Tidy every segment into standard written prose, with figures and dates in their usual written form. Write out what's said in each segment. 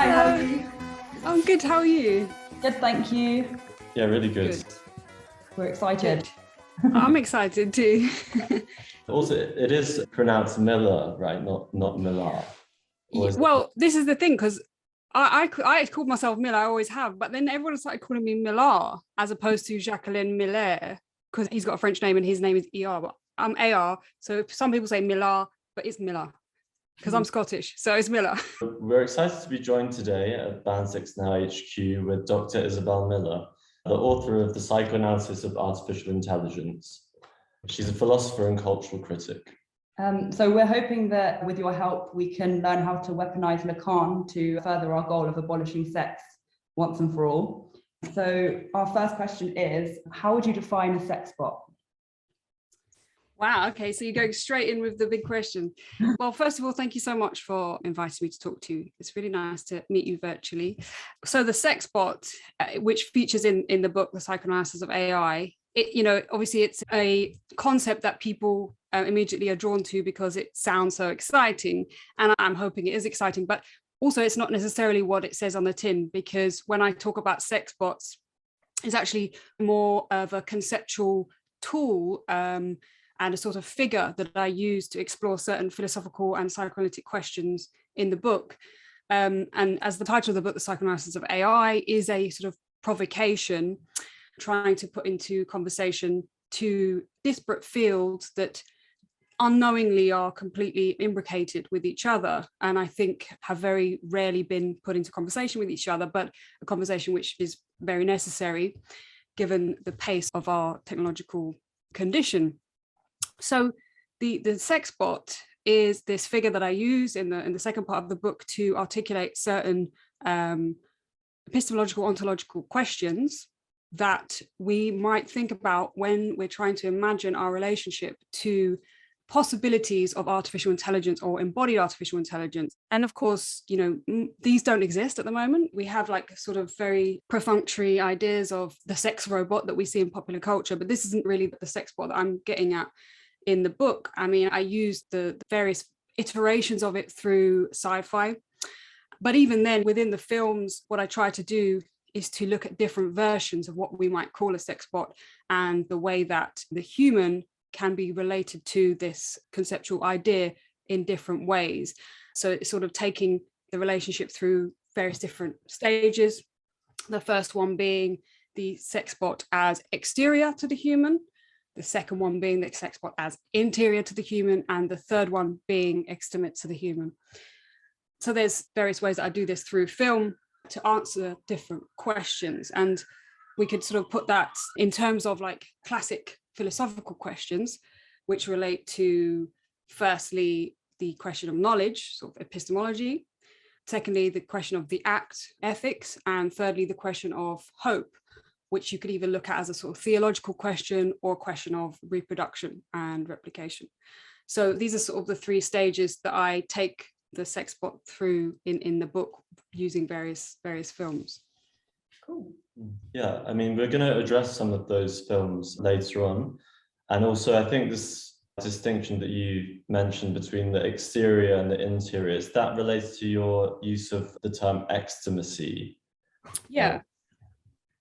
how are you? I'm good, how are you? Good, thank you. Yeah, really good. We're excited. I'm excited too. Also, it is pronounced Miller, right? Not Millar. Well, this is the thing, because I called myself Miller, I always have, but then everyone started calling me Millar as opposed to Jacqueline Millar, because he's got a French name and his name is ER, but I'm AR. So some people say Millar, but it's Miller because I'm Scottish, so it's Miller. We're excited to be joined today at Band 6 Now HQ with Dr. Isabel Millar, the author of the Psychoanalysis of Artificial Intelligence. She's a philosopher and cultural critic. So we're hoping that with your help, we can learn how to weaponize Lacan to further our goal of abolishing sex once and for all. So our first question is, how would you define a sexbot? Wow, okay, so you're going straight in with the big question. Well, first of all, thank you so much for inviting me to talk to you. It's really nice to meet you virtually. So the sexbot, which features in the book, The Psychoanalysis of AI, obviously it's a concept that people immediately are drawn to because it sounds so exciting. And I'm hoping it is exciting, but also it's not necessarily what it says on the tin, because when I talk about sexbots, it's actually more of a conceptual tool and a sort of figure that I use to explore certain philosophical and psychoanalytic questions in the book. And as the title of the book, The Psychoanalysis of AI, is a sort of provocation trying to put into conversation two disparate fields that unknowingly are completely imbricated with each other, and I think have very rarely been put into conversation with each other, but a conversation which is very necessary given the pace of our technological condition. So the sexbot is this figure that I use in the second part of the book to articulate certain epistemological, ontological questions that we might think about when we're trying to imagine our relationship to possibilities of artificial intelligence or embodied artificial intelligence. And of course, these don't exist at the moment. We have like sort of very perfunctory ideas of the sex robot that we see in popular culture, but this isn't really the sexbot that I'm getting at in the book. I mean, I used the various iterations of it through sci-fi, but even then within the films, what I try to do is to look at different versions of what we might call a sexbot and the way that the human can be related to this conceptual idea in different ways. So it's sort of taking the relationship through various different stages. The first one being the sexbot as exterior to the human, the second one being the sexbot as interior to the human, and the third one being extimate to the human. So there's various ways that I do this through film to answer different questions. And we could sort of put that in terms of like classic philosophical questions, which relate to, firstly, the question of knowledge, sort of epistemology, secondly, the question of the act, ethics, and thirdly, the question of hope, which you could either look at as a sort of theological question or a question of reproduction and replication. So these are sort of the three stages that I take the sexbot through in the book using various films. Cool. Yeah, I mean, we're going to address some of those films later on. And also, I think this distinction that you mentioned between the exterior and the interior, is that related to your use of the term extimacy? Yeah,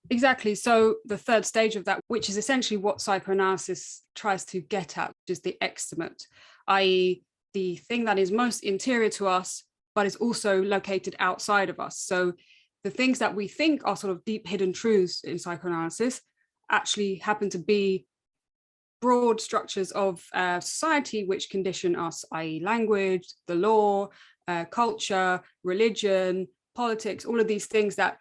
exactly. So the third stage of that, which is essentially what psychoanalysis tries to get at, is the extimate, i.e. the thing that is most interior to us, but is also located outside of us. So the things that we think are sort of deep hidden truths in psychoanalysis actually happen to be broad structures of society which condition us, i.e. language, the law, culture, religion, politics, all of these things that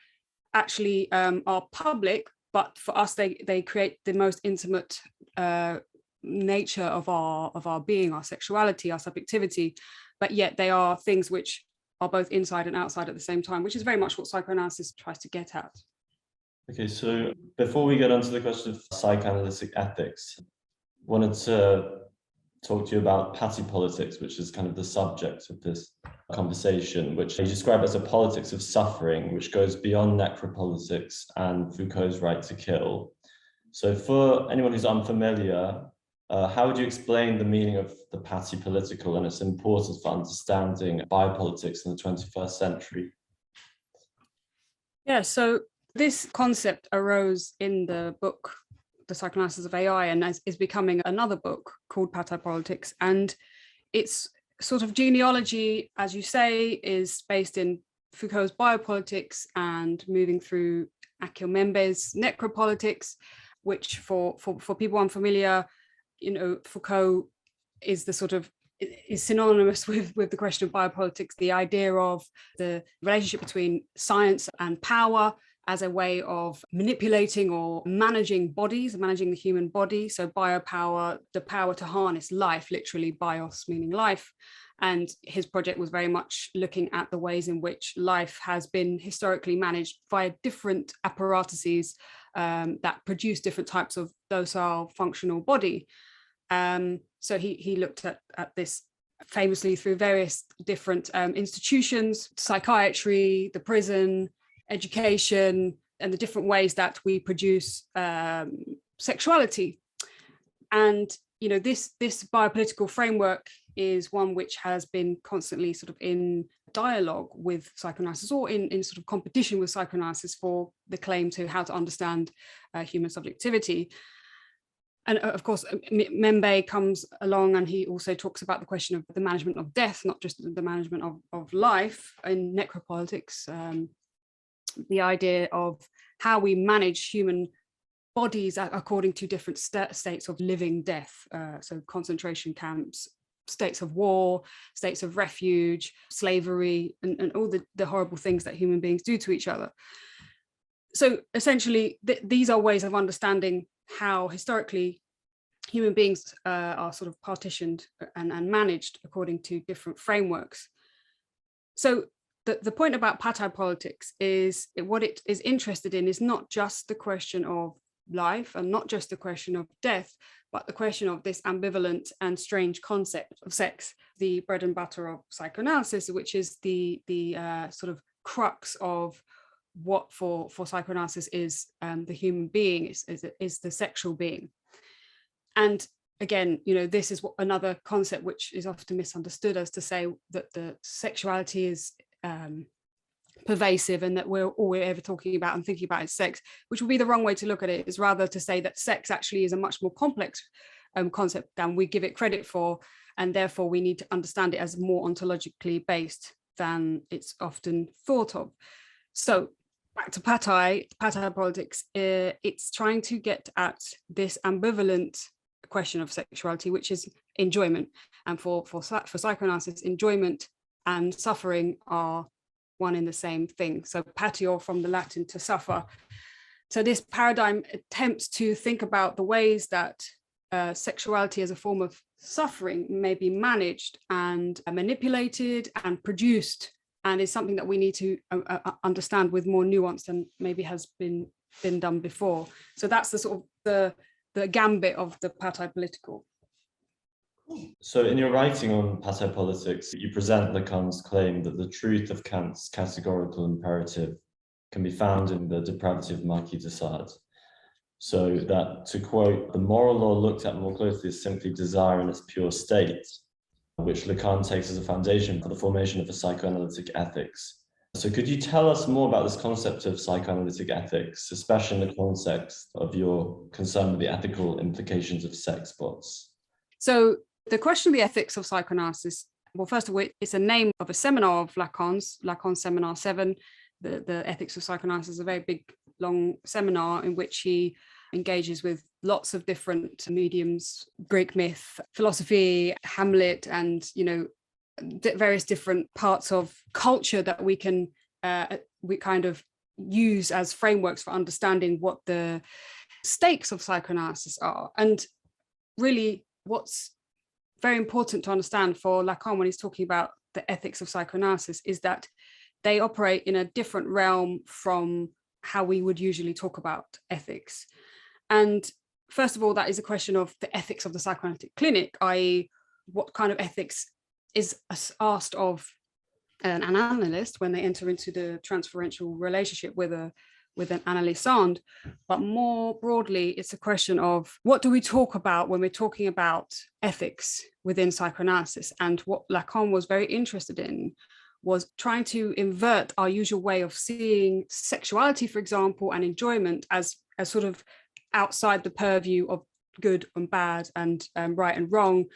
actually are public, but for us they create the most intimate nature of our being, our sexuality, our subjectivity, but yet they are things which are both inside and outside at the same time, which is very much what psychoanalysis tries to get at. Okay, so before we get onto the question of psychoanalytic ethics, wanted to talk to you about Patipolitics, which is kind of the subject of this conversation, which you describe as a politics of suffering, which goes beyond necropolitics and Foucault's right to kill. So for anyone who's unfamiliar, how would you explain the meaning of the Patipolitical and its importance for understanding biopolitics in the 21st century? Yeah, so this concept arose in the book, The Psychoanalysis of AI, and is becoming another book called Patipolitics. And its sort of genealogy, as you say, is based in Foucault's biopolitics and moving through Akiomembe's necropolitics, which for people unfamiliar, Foucault is the sort of is synonymous with the question of biopolitics, the idea of the relationship between science and power as a way of manipulating or managing bodies, managing the human body. So biopower, the power to harness life, literally bios meaning life. And his project was very much looking at the ways in which life has been historically managed via different apparatuses that produce different types of docile functional body. So he looked at this famously through various different institutions, psychiatry, the prison, education, and the different ways that we produce sexuality. And this biopolitical framework is one which has been constantly sort of in dialogue with psychoanalysis, or in sort of competition with psychoanalysis for the claim to how to understand human subjectivity. And of course, Membe comes along and he also talks about the question of the management of death, not just the management of life in necropolitics, the idea of how we manage human bodies according to different states of living death. So concentration camps, states of war, states of refuge, slavery, and all the horrible things that human beings do to each other. So essentially, these are ways of understanding how historically human beings are sort of partitioned and managed according to different frameworks. So the point about Patipolitics is what it is interested in is not just the question of life and not just the question of death, but the question of this ambivalent and strange concept of sex, the bread and butter of psychoanalysis, which is the sort of crux of what for psychoanalysis is the human being, is the sexual being. And again, this is another concept which is often misunderstood, as to say that the sexuality is pervasive and that all we're ever talking about and thinking about is sex, which would be the wrong way to look at it. Is rather to say that sex actually is a much more complex concept than we give it credit for, and therefore we need to understand it as more ontologically based than it's often thought of. So back to Patipolitics, it's trying to get at this ambivalent question of sexuality, which is enjoyment. And for psychoanalysis, enjoyment and suffering are one in the same thing. So patio from the Latin to suffer. So this paradigm attempts to think about the ways that sexuality as a form of suffering may be managed and manipulated and produced, and is something that we need to understand with more nuance than maybe has been done before. So that's the sort of the gambit of the Patipolitical. So in your writing on Patipolitics, you present Lacan's claim that the truth of Kant's categorical imperative can be found in the depravity of Marquis de Sade. So that, to quote, the moral law looked at more closely is simply desire in its pure state, which Lacan takes as a foundation for the formation of a psychoanalytic ethics. So could you tell us more about this concept of psychoanalytic ethics, especially in the context of your concern with the ethical implications of sexbots? So the question of the ethics of psychoanalysis, well, first of all, it's a name of a seminar of Lacan's, Lacan Seminar 7. The ethics of psychoanalysis is a very big, long seminar in which he engages with lots of different mediums, Greek myth, philosophy, Hamlet, and various different parts of culture that we can we kind of use as frameworks for understanding what the stakes of psychoanalysis are. And really, what's very important to understand for Lacan when he's talking about the ethics of psychoanalysis is that they operate in a different realm from how we would usually talk about ethics. And first of all, that is a question of the ethics of the psychoanalytic clinic, i.e. what kind of ethics is asked of an analyst when they enter into the transferential relationship with an analysand. But more broadly, it's a question of what do we talk about when we're talking about ethics within psychoanalysis. And what Lacan was very interested in was trying to invert our usual way of seeing sexuality, for example, and enjoyment as sort of outside the purview of good and bad and right and wrong,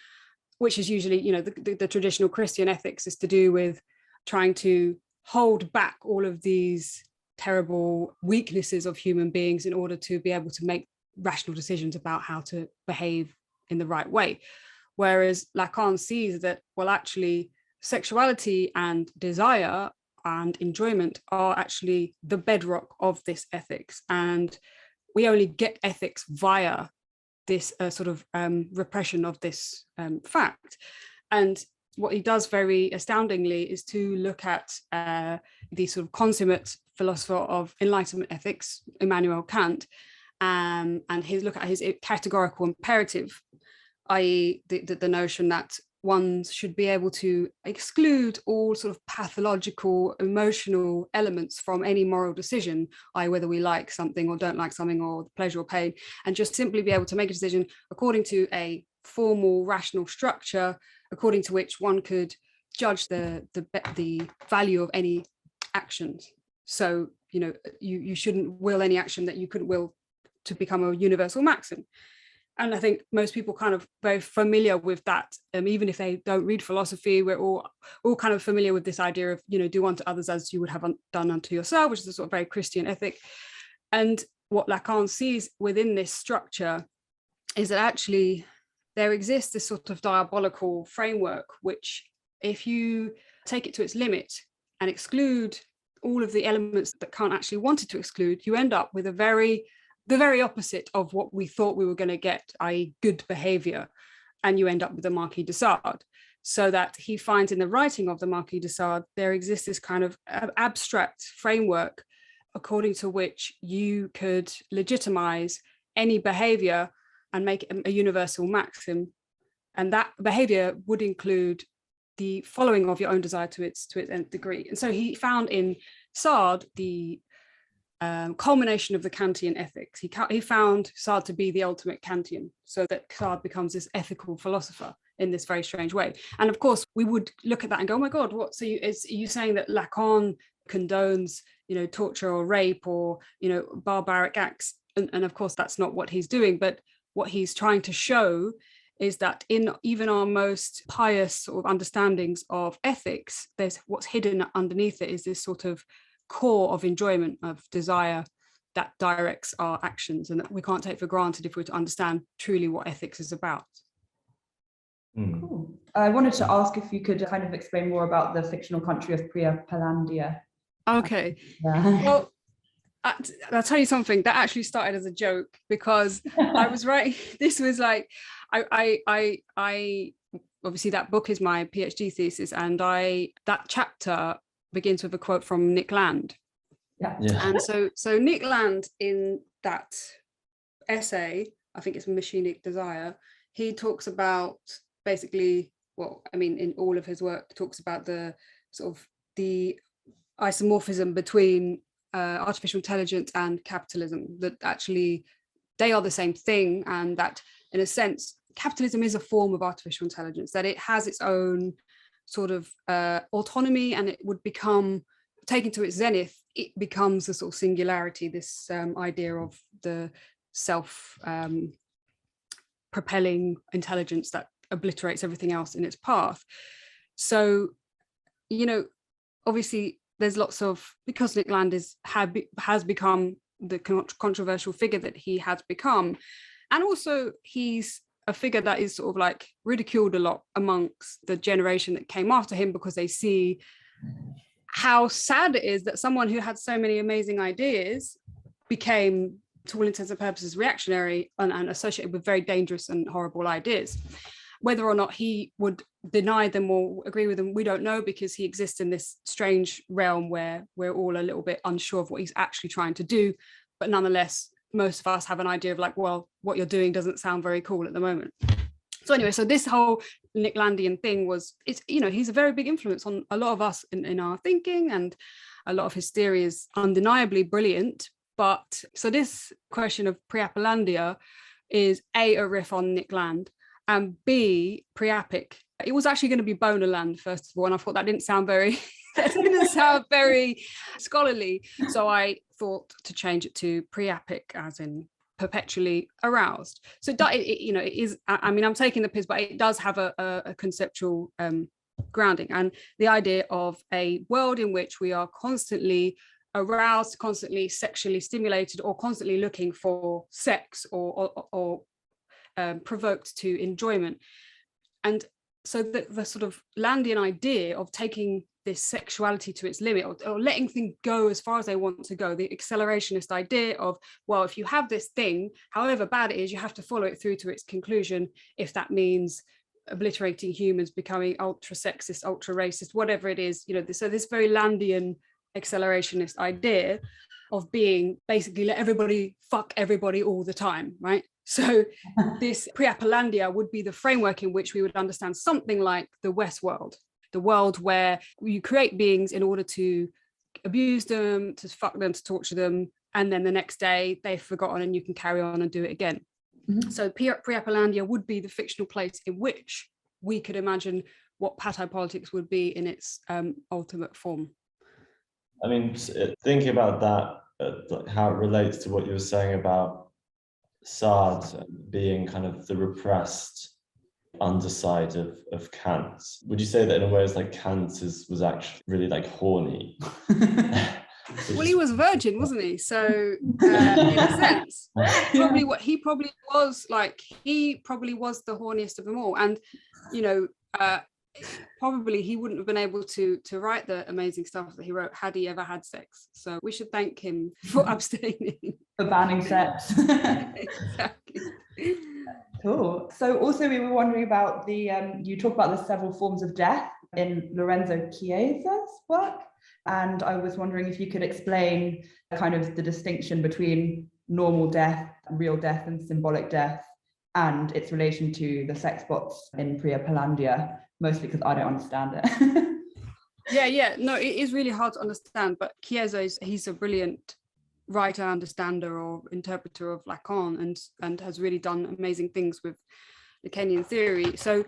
which is usually, you know, the traditional Christian ethics is to do with trying to hold back all of these terrible weaknesses of human beings in order to be able to make rational decisions about how to behave in the right way. Whereas Lacan sees that, well, actually, sexuality and desire and enjoyment are actually the bedrock of this ethics. And we only get ethics via this sort of repression of this fact. And what he does very astoundingly is to look at the sort of consummate philosopher of Enlightenment ethics, Immanuel Kant, and look at his categorical imperative, i.e. the notion that one should be able to exclude all sort of pathological, emotional elements from any moral decision, i.e. whether we like something or don't like something, or pleasure or pain, and just simply be able to make a decision according to a formal, rational structure, according to which one could judge the value of any actions. So, you know, you shouldn't will any action that you couldn't will to become a universal maxim. And I think most people kind of very familiar with that. Even if they don't read philosophy, we're all kind of familiar with this idea of, you know, do unto others as you would have done unto yourself, which is a sort of very Christian ethic. And what Lacan sees within this structure is that actually there exists this sort of diabolical framework, which if you take it to its limit and exclude all of the elements that Kant actually wanted to exclude, you end up with the very opposite of what we thought we were going to get, i.e. good behavior, and you end up with the Marquis de Sade. So that he finds in the writing of the Marquis de Sade, there exists this kind of abstract framework according to which you could legitimize any behavior and make it a universal maxim. And that behavior would include the following of your own desire to its nth degree. And so he found in Sade the culmination of the Kantian ethics. He found Sade to be the ultimate Kantian, so that Sade becomes this ethical philosopher in this very strange way. And of course, we would look at that and go, oh my God, what? So are you saying that Lacan condones, you know, torture or rape or, you know, barbaric acts? And of course, that's not what he's doing. But what he's trying to show is that in even our most pious sort of understandings of ethics, there's what's hidden underneath it is this sort of core of enjoyment, of desire that directs our actions, and that we can't take for granted if we're to understand truly what ethics is about. Cool. I wanted to ask if you could kind of explain more about the fictional country of Priapalandia. Okay. Yeah. Well, I'll tell you something that actually started as a joke, because I was writing, this was like, I obviously that book is my PhD thesis, and that chapter begins with a quote from Nick Land. Yeah. And so Nick Land, in that essay, I think it's Machinic Desire, he talks about basically, well, I mean, in all of his work, talks about the sort of the isomorphism between artificial intelligence and capitalism, that actually they are the same thing, and that in a sense capitalism is a form of artificial intelligence, that it has its own sort of autonomy, and it would become, taken to its zenith, it becomes a sort of singularity, this idea of the self propelling intelligence that obliterates everything else in its path. So, you know, obviously there's lots of, because Nick Land has become the controversial figure that he has become, and also he's a figure that is sort of like ridiculed a lot amongst the generation that came after him, because they see how sad it is that someone who had so many amazing ideas became, to all intents and purposes, reactionary and associated with very dangerous and horrible ideas. Whether or not he would deny them or agree with them, we don't know, because he exists in this strange realm where we're all a little bit unsure of what he's actually trying to do. But nonetheless, most of us have an idea of like, well, what you're doing doesn't sound very cool at the moment. So anyway, so this whole Nick Landian thing it's, you know, he's a very big influence on a lot of us in our thinking, and a lot of his theory is undeniably brilliant. But so this question of Priapalandia is A, a riff on Nick Land, and B, Priapic. It was actually going to be Bonerland, first of all, and I thought that didn't sound very That didn't sound very scholarly. So I thought to change it to priapic, as in perpetually aroused. So it is, I mean, I'm taking the piss, but it does have a conceptual grounding, and the idea of a world in which we are constantly aroused, constantly sexually stimulated, or constantly looking for sex or provoked to enjoyment. And so the sort of Landian idea of taking this sexuality to its limit, or letting things go as far as they want to go, the accelerationist idea of, well, if you have this thing, however bad it is, you have to follow it through to its conclusion, if that means obliterating humans, becoming ultra sexist, ultra racist, whatever it is, so this very Landian accelerationist idea of being basically let everybody fuck everybody all the time, right? So this Priapalandia would be the framework in which we would understand something like the West world, the world where you create beings in order to abuse them, to fuck them, to torture them, and then the next day they've forgotten and you can carry on and do it again. Mm-hmm. So Priapalandia would be the fictional place in which we could imagine what Patipolitics would be in its ultimate form. I mean, thinking about that, how it relates to what you were saying about Sade being kind of the repressed underside of Kant. Would you say that in a way it's like Kant was actually really like horny? Well, he was a virgin, wasn't he? So in a sense, he probably was the horniest of them all. And probably he wouldn't have been able to write the amazing stuff that he wrote had he ever had sex. So we should thank him for abstaining. For banning sex. Exactly. Cool. So also we were wondering about you talk about the several forms of death in Lorenzo Chiesa's work. And I was wondering if you could explain kind of the distinction between normal death, real death, and symbolic death, and its relation to the sexbots in Priapalandia, mostly because I don't understand it. Yeah. No, it is really hard to understand, but Chiesa, he's a brilliant writer, understander, or interpreter of Lacan, and has really done amazing things with Lacanian theory. So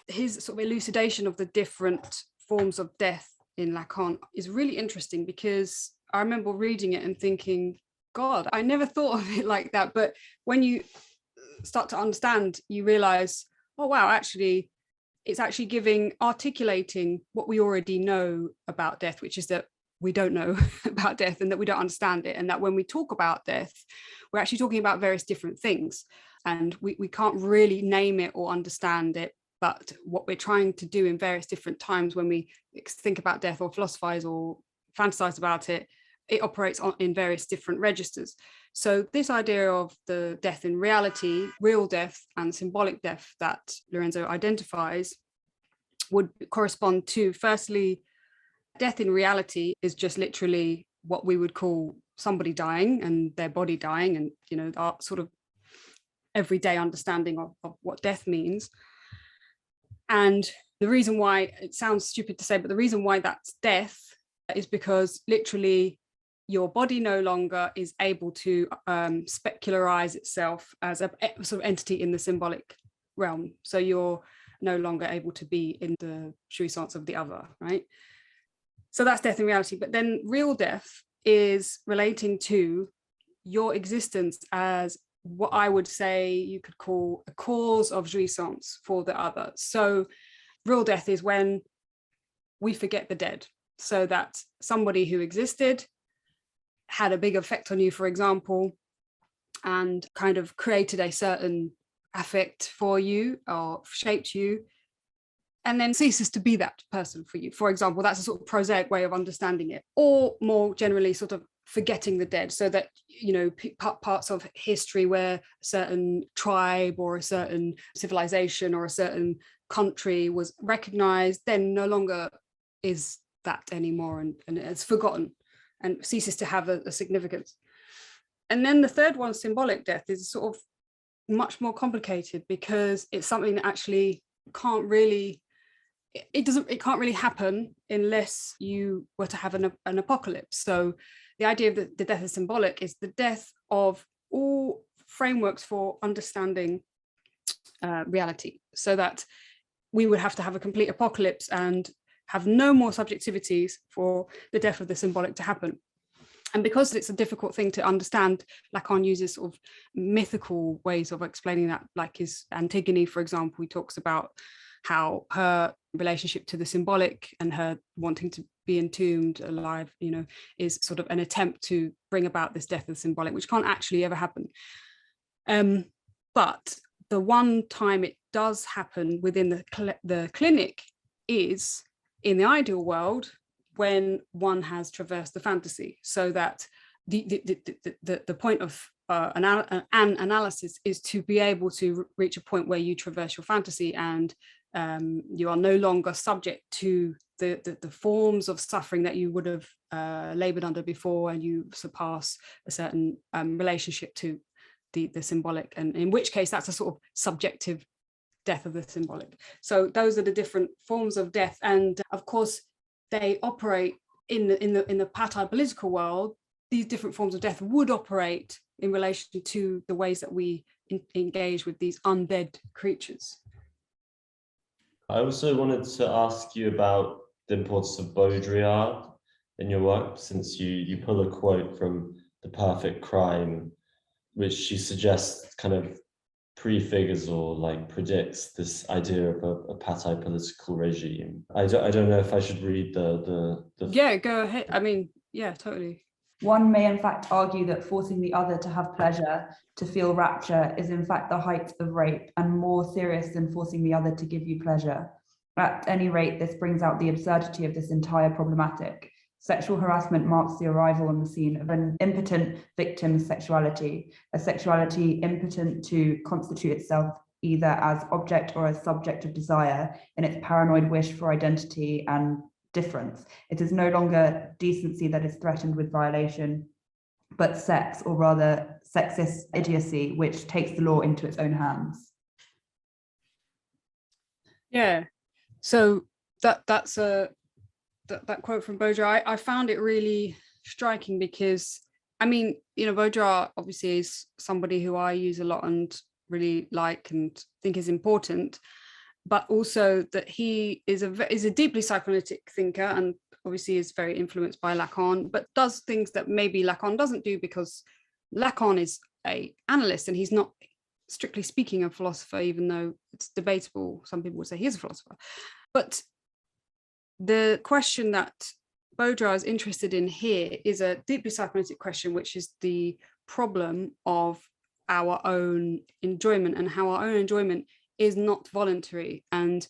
his sort of elucidation of the different forms of death in Lacan is really interesting, because I remember reading it and thinking, God, I never thought of it like that. But when you start to understand, you realize, oh wow, actually it's actually articulating what we already know about death, which is that we don't know about death and that we don't understand it, and that when we talk about death, we're actually talking about various different things, and we can't really name it or understand it. But what we're trying to do in various different times when we think about death or philosophize or fantasize about it, it operates in various different registers. So this idea of the death in reality, real death, and symbolic death that Lorenzo identifies would correspond to, firstly, death in reality is just literally what we would call somebody dying and their body dying, and our sort of everyday understanding of what death means. And the reason why, it sounds stupid to say, but the reason why that's death is because literally your body no longer is able to specularize itself as a sort of entity in the symbolic realm. So you're no longer able to be in the jouissance of the other, right? So that's death in reality. But then real death is relating to your existence as what I would say you could call a cause of jouissance for the other. So real death is when we forget the dead, so that somebody who existed had a big effect on you, for example, and kind of created a certain affect for you or shaped you, and then ceases to be that person for you. For example, that's a sort of prosaic way of understanding it. Or more generally, sort of forgetting the dead, so that parts of history where a certain tribe or a certain civilization or a certain country was recognized then no longer is that anymore, and it's forgotten and ceases to have a significance. And then the third one, symbolic death, is sort of much more complicated, because it's something that actually can't really happen unless you were to have an apocalypse. So the idea of the death is symbolic is the death of all frameworks for understanding reality, so that we would have to have a complete apocalypse, and have no more subjectivities for the death of the symbolic to happen. And because it's a difficult thing to understand, Lacan uses sort of mythical ways of explaining that, like his Antigone, for example. He talks about how her relationship to the symbolic and her wanting to be entombed alive, is sort of an attempt to bring about this death of the symbolic, which can't actually ever happen. But the one time it does happen within the clinic is in the ideal world, when one has traversed the fantasy, so that the point of an analysis is to be able to reach a point where you traverse your fantasy and you are no longer subject to the forms of suffering that you would have labored under before, and you surpass a certain relationship to the symbolic, and in which case that's a sort of subjective death of the symbolic. So those are the different forms of death, and of course they operate in the Patipolitical world. These different forms of death would operate in relation to the ways that we engage with these undead creatures. I also wanted to ask you about the importance of Baudrillard in your work, since you pull a quote from The Perfect Crime, which she suggests kind of prefigures or like predicts this idea of a patipolitical regime. I don't know if I should read the Yeah, go ahead. I mean, yeah, totally. One may in fact argue that forcing the other to have pleasure, to feel rapture, is in fact the height of rape, and more serious than forcing the other to give you pleasure. At any rate, this brings out the absurdity of this entire problematic. Sexual harassment marks the arrival on the scene of an impotent victim's sexuality, a sexuality impotent to constitute itself either as object or as subject of desire in its paranoid wish for identity and difference. It is no longer decency that is threatened with violation, but sex, or rather sexist idiocy, which takes the law into its own hands. Yeah, so that quote from Baudrillard, I found it really striking because, I mean, Baudrillard obviously is somebody who I use a lot and really like and think is important, but also that he is a deeply psychoanalytic thinker, and obviously is very influenced by Lacan, but does things that maybe Lacan doesn't do, because Lacan is an analyst and he's not, strictly speaking, a philosopher, even though it's debatable. Some people would say he is a philosopher. But the question that Baudrillard is interested in here is a deeply psychoanalytic question, which is the problem of our own enjoyment, and how our own enjoyment is not voluntary, and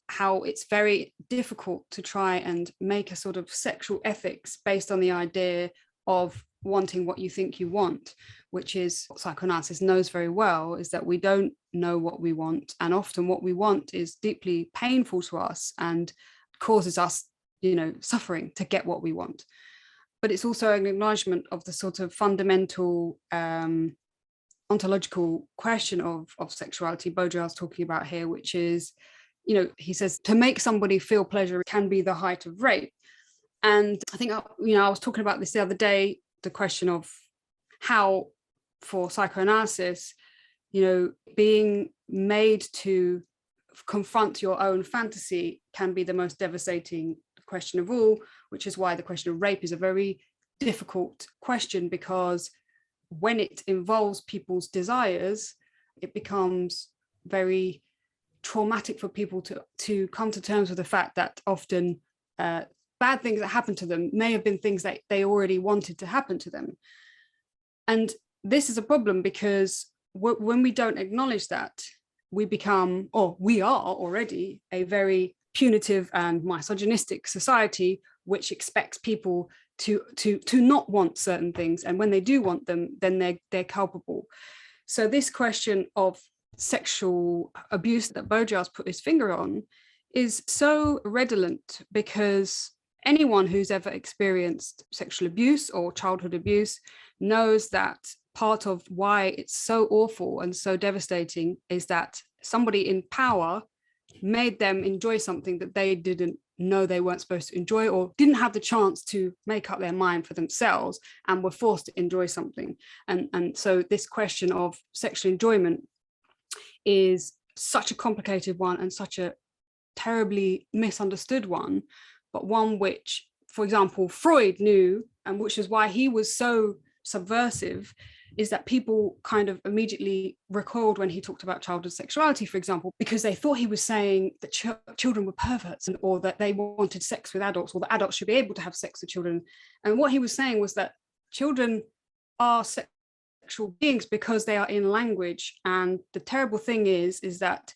how it's very difficult to try and make a sort of sexual ethics based on the idea of wanting what you think you want, which is what psychoanalysis knows very well, is that we don't know what we want, and often what we want is deeply painful to us and causes us, suffering to get what we want. But it's also an acknowledgement of the sort of fundamental ontological question of sexuality Baudrillard's talking about here, which is, he says, to make somebody feel pleasure can be the height of rape. And I think, I was talking about this the other day, the question of how, for psychoanalysis, being made to confront your own fantasy can be the most devastating question of all, which is why the question of rape is a very difficult question, because when it involves people's desires, it becomes very traumatic for people to come to terms with the fact that often bad things that happen to them may have been things that they already wanted to happen to them. And this is a problem because when we don't acknowledge that, we become, or we are already, a very punitive and misogynistic society, which expects people to not want certain things, and when they do want them, then they're culpable. So this question of sexual abuse that Baudrillard's put his finger on is so redolent, because anyone who's ever experienced sexual abuse or childhood abuse knows that part of why it's so awful and so devastating is that somebody in power made them enjoy something that they didn't know they weren't supposed to enjoy, or didn't have the chance to make up their mind for themselves, and were forced to enjoy something. And so this question of sexual enjoyment is such a complicated one and such a terribly misunderstood one, but one which, for example, Freud knew, and which is why he was so subversive, is that people kind of immediately recoiled when he talked about childhood sexuality, for example, because they thought he was saying that children were perverts, or that they wanted sex with adults, or that adults should be able to have sex with children. And what he was saying was that children are sexual beings because they are in language. And the terrible thing is that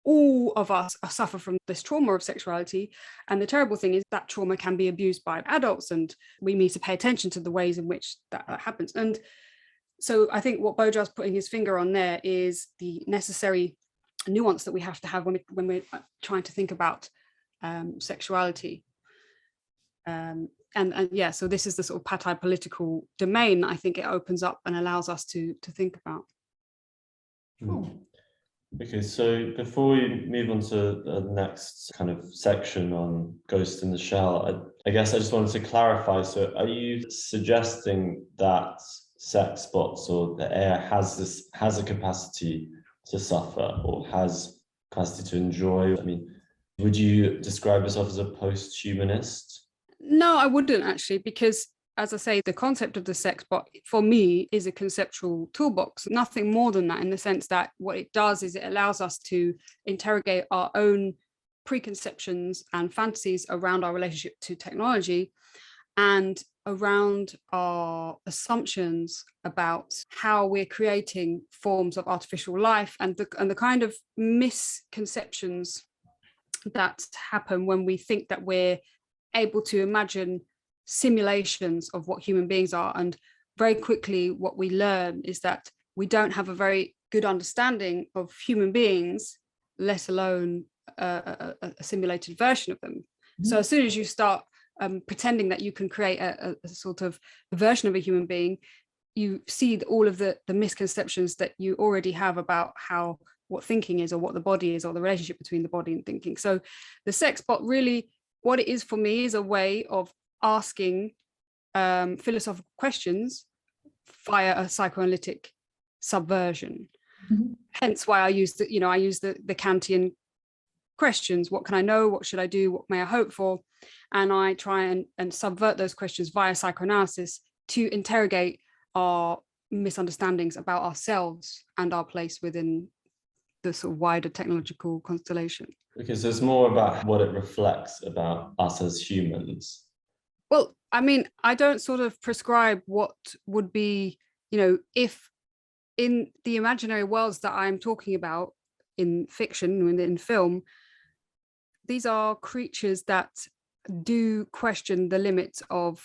all of us suffer from this trauma of sexuality. And the terrible thing is that trauma can be abused by adults, and we need to pay attention to the ways in which that happens. And so I think what Baudrillard's putting his finger on there is the necessary nuance that we have to have when we're trying to think about sexuality. And yeah, so this is the sort of patipolitical domain I think it opens up and allows us to think about. Cool. Okay, so before we move on to the next kind of section on Ghost in the Shell, I guess I just wanted to clarify. So are you suggesting that sexbots or the AI has a capacity to suffer, or has capacity to enjoy? I mean, would you describe yourself as a posthumanist? No, I wouldn't actually, because as I say, the concept of the sexbot for me is a conceptual toolbox, nothing more than that, in the sense that what it does is it allows us to interrogate our own preconceptions and fantasies around our relationship to technology, and around our assumptions about how we're creating forms of artificial life, and the kind of misconceptions that happen when we think that we're able to imagine simulations of what human beings are. And very quickly what we learn is that we don't have a very good understanding of human beings, let alone a simulated version of them. Mm-hmm. So as soon as you start pretending that you can create a sort of version of a human being, you see all of the misconceptions that you already have about what thinking is, or what the body is, or the relationship between the body and thinking. So the sexbot, really what it is for me, is a way of asking philosophical questions via a psychoanalytic subversion. Mm-hmm. Hence why I use the Kantian questions. What can I know? What should I do? What may I hope for? And I try and subvert those questions via psychoanalysis to interrogate our misunderstandings about ourselves and our place within the sort of wider technological constellation. Okay, so it's more about what it reflects about us as humans. Well, I mean, I don't sort of prescribe what would be, if in the imaginary worlds that I'm talking about in fiction and in film, these are creatures that do question the limits of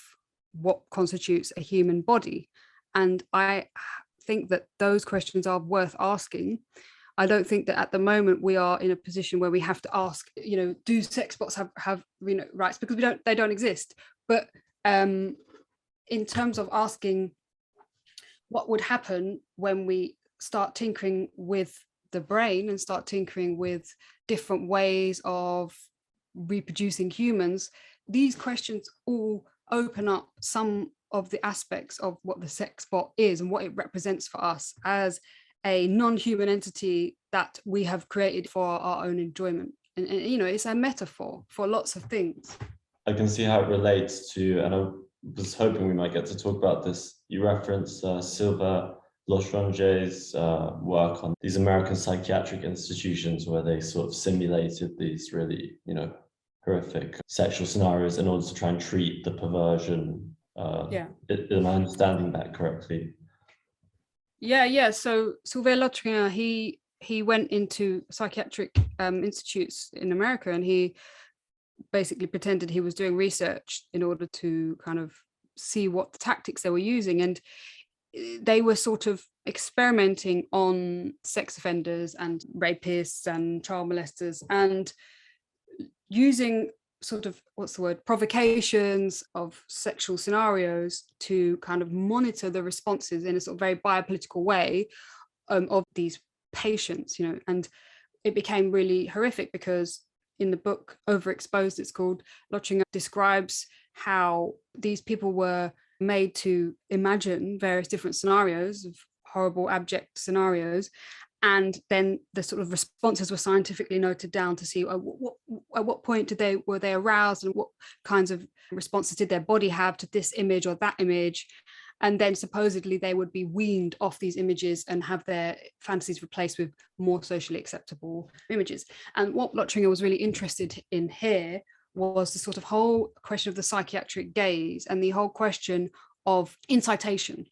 what constitutes a human body. And I think that those questions are worth asking. I don't think that at the moment we are in a position where we have to ask, do sexbots have rights? Because they don't exist. But in terms of asking what would happen when we start tinkering with the brain and start tinkering with different ways of reproducing humans, these questions all open up some of the aspects of what the sexbot is and what it represents for us as a non-human entity that we have created for our own enjoyment. And it's a metaphor for lots of things. I can see how it relates to, and I was hoping we might get to talk about this. You referenced Sylvère Lotringer's work on these American psychiatric institutions where they sort of simulated these really, horrific sexual scenarios in order to try and treat the perversion. Am I understanding that correctly? Yeah. So Sylvère Lotringer, he went into psychiatric institutes in America, and he basically pretended he was doing research in order to kind of see what tactics they were using. And they were sort of experimenting on sex offenders and rapists and child molesters, and using sort of, provocations of sexual scenarios to kind of monitor the responses in a sort of very biopolitical way of these patients, and it became really horrific because in the book Overexposed, it's called, Lotringer describes how these people were made to imagine various different scenarios of horrible, abject scenarios, And then the sort of responses were scientifically noted down to see at what point were they aroused, and what kinds of responses did their body have to this image or that image. And then supposedly they would be weaned off these images and have their fantasies replaced with more socially acceptable images. And what Lotringer was really interested in here was the sort of whole question of the psychiatric gaze and the whole question of incitation,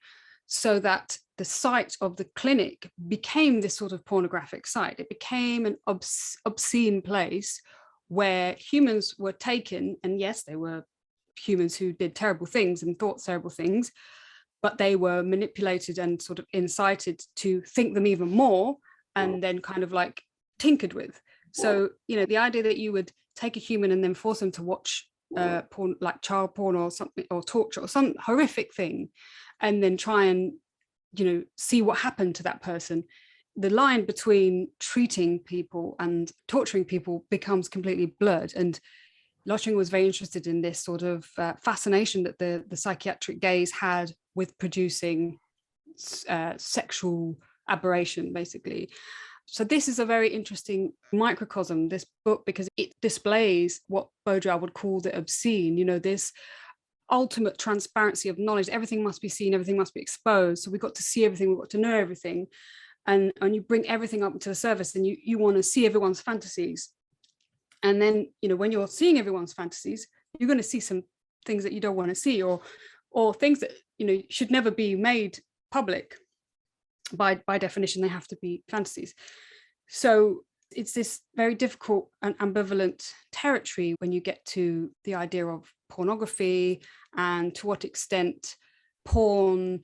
so that the site of the clinic became this sort of pornographic site. It became an obscene place where humans were taken, and yes, they were humans who did terrible things and thought terrible things, but they were manipulated and sort of incited to think them even more, and then kind of like tinkered with. So, the idea that you would take a human and then force them to watch porn, like child porn or something, or torture or some horrific thing, and then try and, see what happened to that person. The line between treating people and torturing people becomes completely blurred. And Lotringer was very interested in this sort of fascination that the psychiatric gaze had with producing sexual aberration, basically. So this is a very interesting microcosm, this book, because it displays what Baudrillard would call the obscene, this ultimate transparency of knowledge. Everything must be seen, everything must be exposed. So we've got to see everything, we've got to know everything. And you bring everything up to the surface, and you want to see everyone's fantasies. And then, when you're seeing everyone's fantasies, you're going to see some things that you don't want to see, or things that, should never be made public. By definition, they have to be fantasies. So it's this very difficult and ambivalent territory when you get to the idea of pornography, and to what extent porn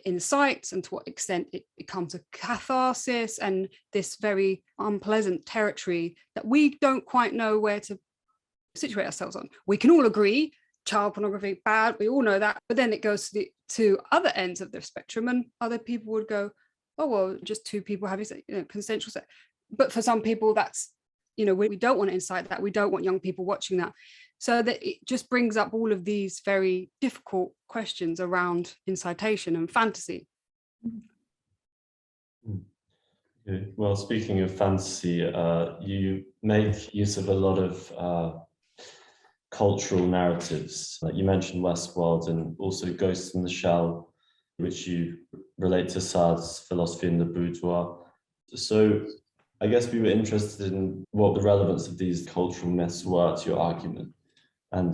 incites, and to what extent it becomes a catharsis, and this very unpleasant territory that we don't quite know where to situate ourselves on. We can all agree child pornography bad, we all know that, but then it goes to other ends of the spectrum, and other people would go, oh well, just two people having consensual sex. But for some people, that's, we don't want to incite that, we don't want young people watching that. So that it just brings up all of these very difficult questions around incitation and fantasy. Okay. Well, speaking of fantasy, you make use of a lot of cultural narratives. Like you mentioned Westworld, and also Ghost in the Shell, which you relate to Sade's philosophy in the boudoir. So I guess we were interested in what the relevance of these cultural myths were to your argument. And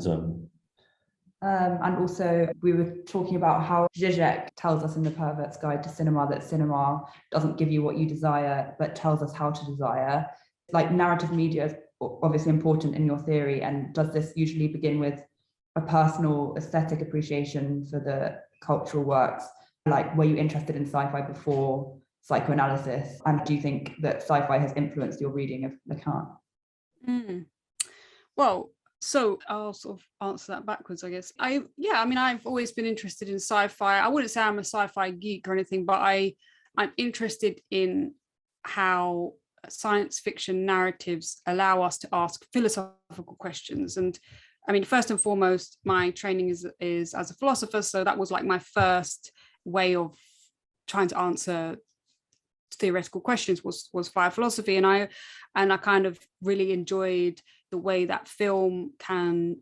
also we were talking about how Zizek tells us in The Pervert's Guide to Cinema that cinema doesn't give you what you desire, but tells us how to desire. Like, narrative media is obviously important in your theory, and does this usually begin with a personal aesthetic appreciation for the cultural works? Like, were you interested in sci-fi before psychoanalysis, and do you think that sci-fi has influenced your reading of Lacan? Well, so I'll sort of answer that backwards, I guess. I've always been interested in sci-fi. I wouldn't say I'm a sci-fi geek or anything, but I'm interested in how science fiction narratives allow us to ask philosophical questions. And I mean, first and foremost, my training is as a philosopher, so that was like my first way of trying to answer theoretical questions was via philosophy. And I kind of really enjoyed the way that film can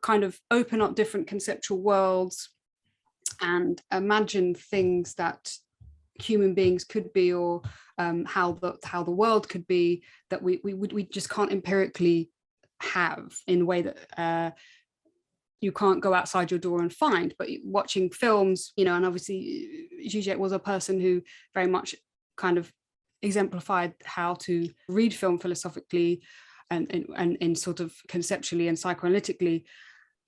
kind of open up different conceptual worlds and imagine things that human beings could be, or how the world could be, that we just can't empirically have, in a way that you can't go outside your door and find. But watching films, and obviously Zizek was a person who very much kind of exemplified how to read film philosophically and sort of conceptually and psychoanalytically.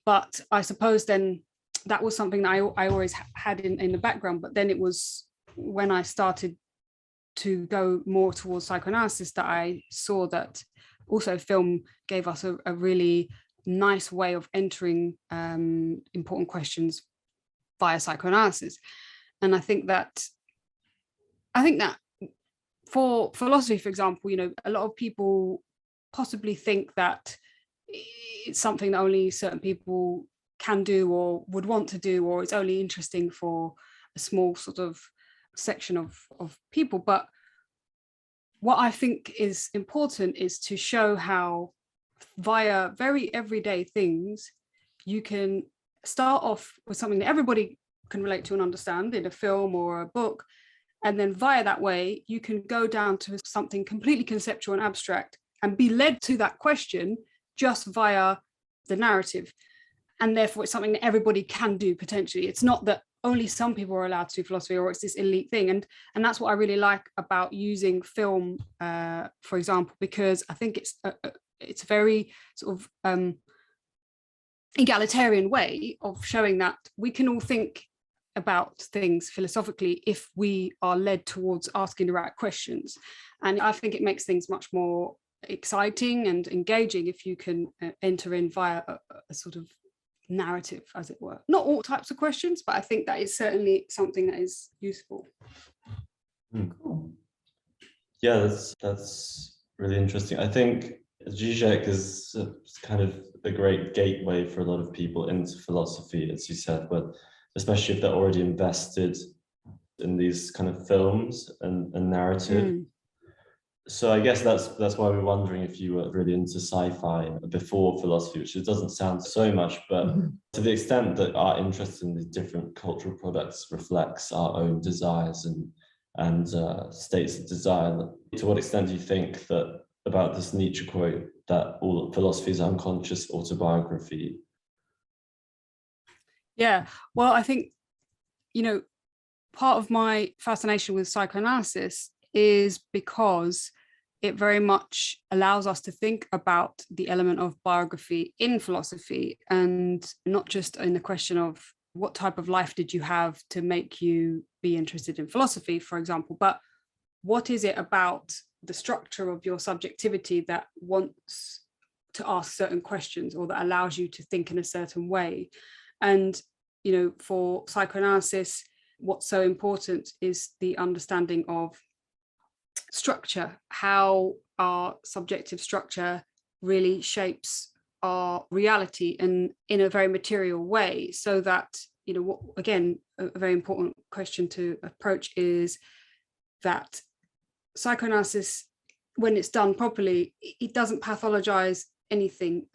But I suppose then that was something that I always had in the background. But then it was when I started to go more towards psychoanalysis that I saw that also film gave us a really nice way of entering important questions via psychoanalysis. And I think that for philosophy, for example, a lot of people possibly think that it's something that only certain people can do or would want to do, or it's only interesting for a small sort of section of people. But what I think is important is to show how via very everyday things, you can start off with something that everybody can relate to and understand in a film or a book. And then via that way, you can go down to something completely conceptual and abstract and be led to that question just via the narrative. And therefore, it's something that everybody can do potentially. It's not that only some people are allowed to do philosophy, or it's this elite thing. And that's what I really like about using film, for example, because I think it's a very sort of egalitarian way of showing that we can all think about things philosophically if we are led towards asking the right questions. And I think it makes things much more exciting and engaging if you can enter in via a sort of narrative, as it were. Not all types of questions, but I think that is certainly something that is useful. Cool. Yeah, that's really interesting. I think Zizek is kind of a great gateway for a lot of people into philosophy, as you said, but especially if they're already invested in these kind of films and narrative. So I guess that's why we're wondering if you were really into sci-fi before philosophy, which it doesn't sound so much, but to the extent that our interest in these different cultural products reflects our own desires and states of desire, to what extent do you think that about this Nietzsche quote that all philosophy is unconscious autobiography? Yeah, well, I think, part of my fascination with psychoanalysis is because it very much allows us to think about the element of biography in philosophy, and not just in the question of what type of life did you have to make you be interested in philosophy, for example, but what is it about the structure of your subjectivity that wants to ask certain questions or that allows you to think in a certain way. And, for psychoanalysis, what's so important is the understanding of structure, how our subjective structure really shapes our reality and in a very material way, so that, again, a very important question to approach is that psychoanalysis, when it's done properly, it doesn't pathologize anything.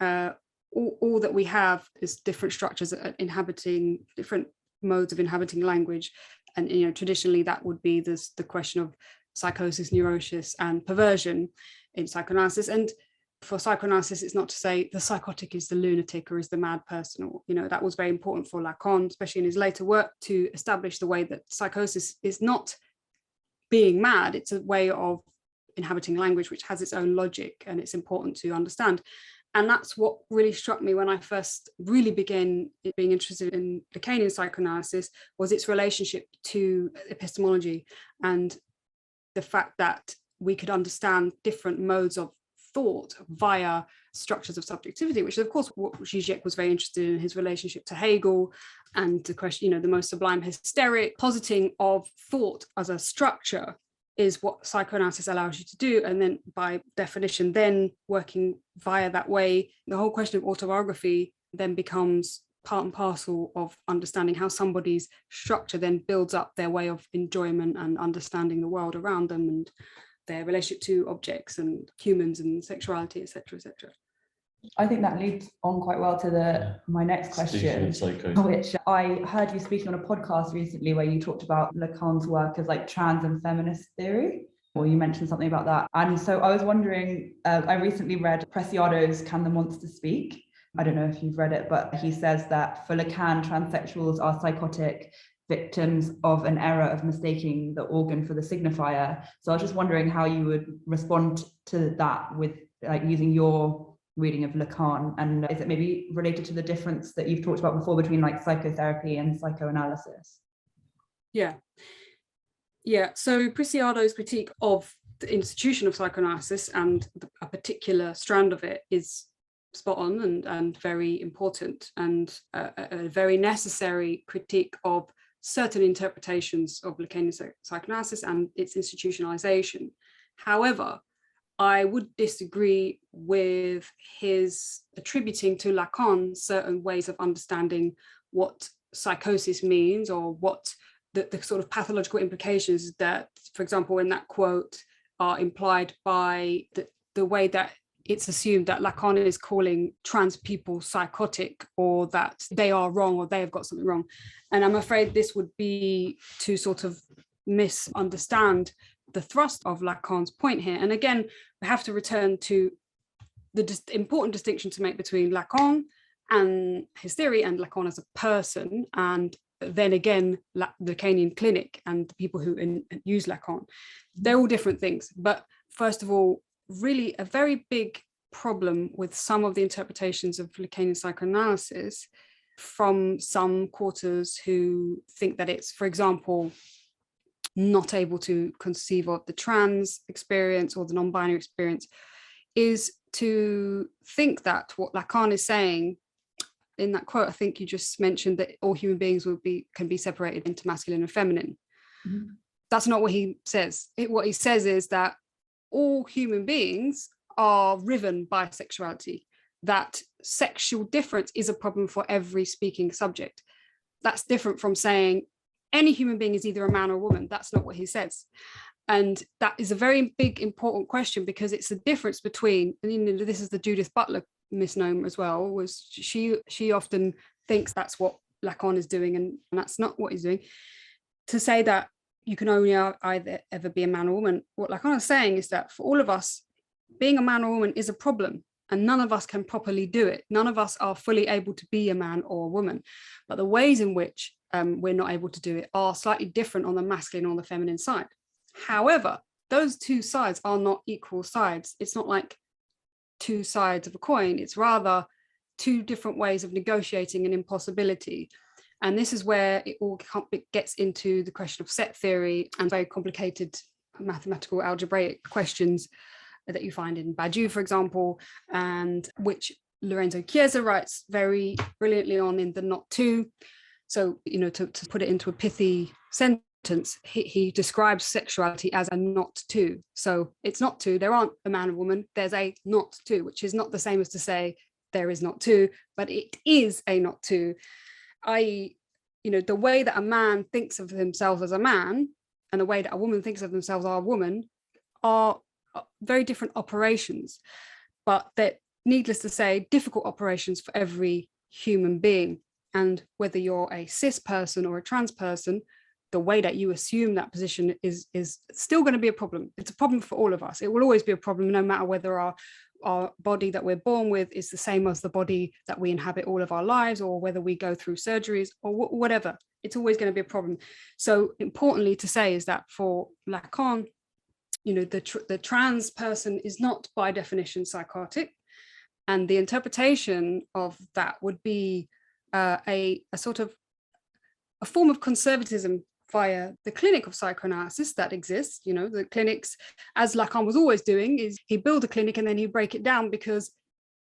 All that we have is different structures inhabiting different modes of inhabiting language, and traditionally that would be the question of psychosis, neurosis, and perversion in psychoanalysis. And for psychoanalysis, it's not to say the psychotic is the lunatic or is the mad person, or that was very important for Lacan, especially in his later work, to establish the way that psychosis is not being mad, it's a way of inhabiting language which has its own logic, and it's important to understand. And that's what really struck me when I first really began being interested in Lacanian psychoanalysis, was its relationship to epistemology and the fact that we could understand different modes of thought via structures of subjectivity, which is of course what Zizek was very interested in his relationship to Hegel, and the question, the most sublime hysteric positing of thought as a structure is what psychoanalysis allows you to do. And then by definition, then working via that way, the whole question of autobiography then becomes part and parcel of understanding how somebody's structure then builds up their way of enjoyment and understanding the world around them and their relationship to objects and humans and sexuality, etc., etc. I think that leads on quite well to my next question, which I heard you speaking on a podcast recently where you talked about Lacan's work as like trans and feminist theory, or you mentioned something about that. And so I was wondering, I recently read Preciado's Can the Monster Speak? I don't know if you've read it, but he says that for Lacan, transsexuals are psychotic victims of an error of mistaking the organ for the signifier. So I was just wondering how you would respond to that with like using your reading of Lacan, and is it maybe related to the difference that you've talked about before between like psychotherapy and psychoanalysis? Yeah. So Preciado's critique of the institution of psychoanalysis and a particular strand of it is spot on and very important, and a very necessary critique of certain interpretations of Lacanian psychoanalysis and its institutionalization. However, I would disagree with his attributing to Lacan certain ways of understanding what psychosis means or what the sort of pathological implications that, for example, in that quote are implied by the way that it's assumed that Lacan is calling trans people psychotic, or that they are wrong, or they have got something wrong. And I'm afraid this would be to sort of misunderstand the thrust of Lacan's point here. And again, we have to return to the important distinction to make between Lacan and his theory and Lacan as a person, and then again, the Lacanian clinic and the people who use Lacan. They're all different things. But first of all, really a very big problem with some of the interpretations of Lacanian psychoanalysis from some quarters who think that it's, for example, not able to conceive of the trans experience or the non-binary experience, is to think that what Lacan is saying in that quote, I think you just mentioned that all human beings can be separated into masculine and feminine. Mm-hmm. That's not what he says. What he says is that all human beings are riven by sexuality, that sexual difference is a problem for every speaking subject. That's different from saying any human being is either a man or a woman. That's not what he says. And that is a very big, important question, because it's the difference between, and this is the Judith Butler misnomer as well, was she often thinks that's what Lacan is doing, and that's not what he's doing. To say that you can only either ever be a man or woman, what Lacan is saying is that for all of us, being a man or woman is a problem, and none of us can properly do it. None of us are fully able to be a man or a woman, but the ways in which we're not able to do it are slightly different on the masculine or the feminine side. However, those two sides are not equal sides. It's not like two sides of a coin. It's rather two different ways of negotiating an impossibility. And this is where it all gets into the question of set theory and very complicated mathematical algebraic questions that you find in Badiou, for example, and which Lorenzo Chiesa writes very brilliantly on in The Not Two. So, to put it into a pithy sentence, he describes sexuality as a not two. So it's not two, there aren't a man and woman, there's a not two, which is not the same as to say there is not two, but it is a not two. I.e., the way that a man thinks of himself as a man and the way that a woman thinks of themselves as a woman are very different operations, but they're, needless to say, difficult operations for every human being. And whether you're a cis person or a trans person, the way that you assume that position is still going to be a problem. It's a problem for all of us. It will always be a problem, no matter whether our body that we're born with is the same as the body that we inhabit all of our lives, or whether we go through surgeries or whatever. It's always going to be a problem. So importantly to say is that for Lacan, the trans person is not by definition psychotic, and the interpretation of that would be a sort of a form of conservatism via the clinic of psychoanalysis that exists. The clinics, as Lacan was always doing, is he build a clinic and then he break it down, because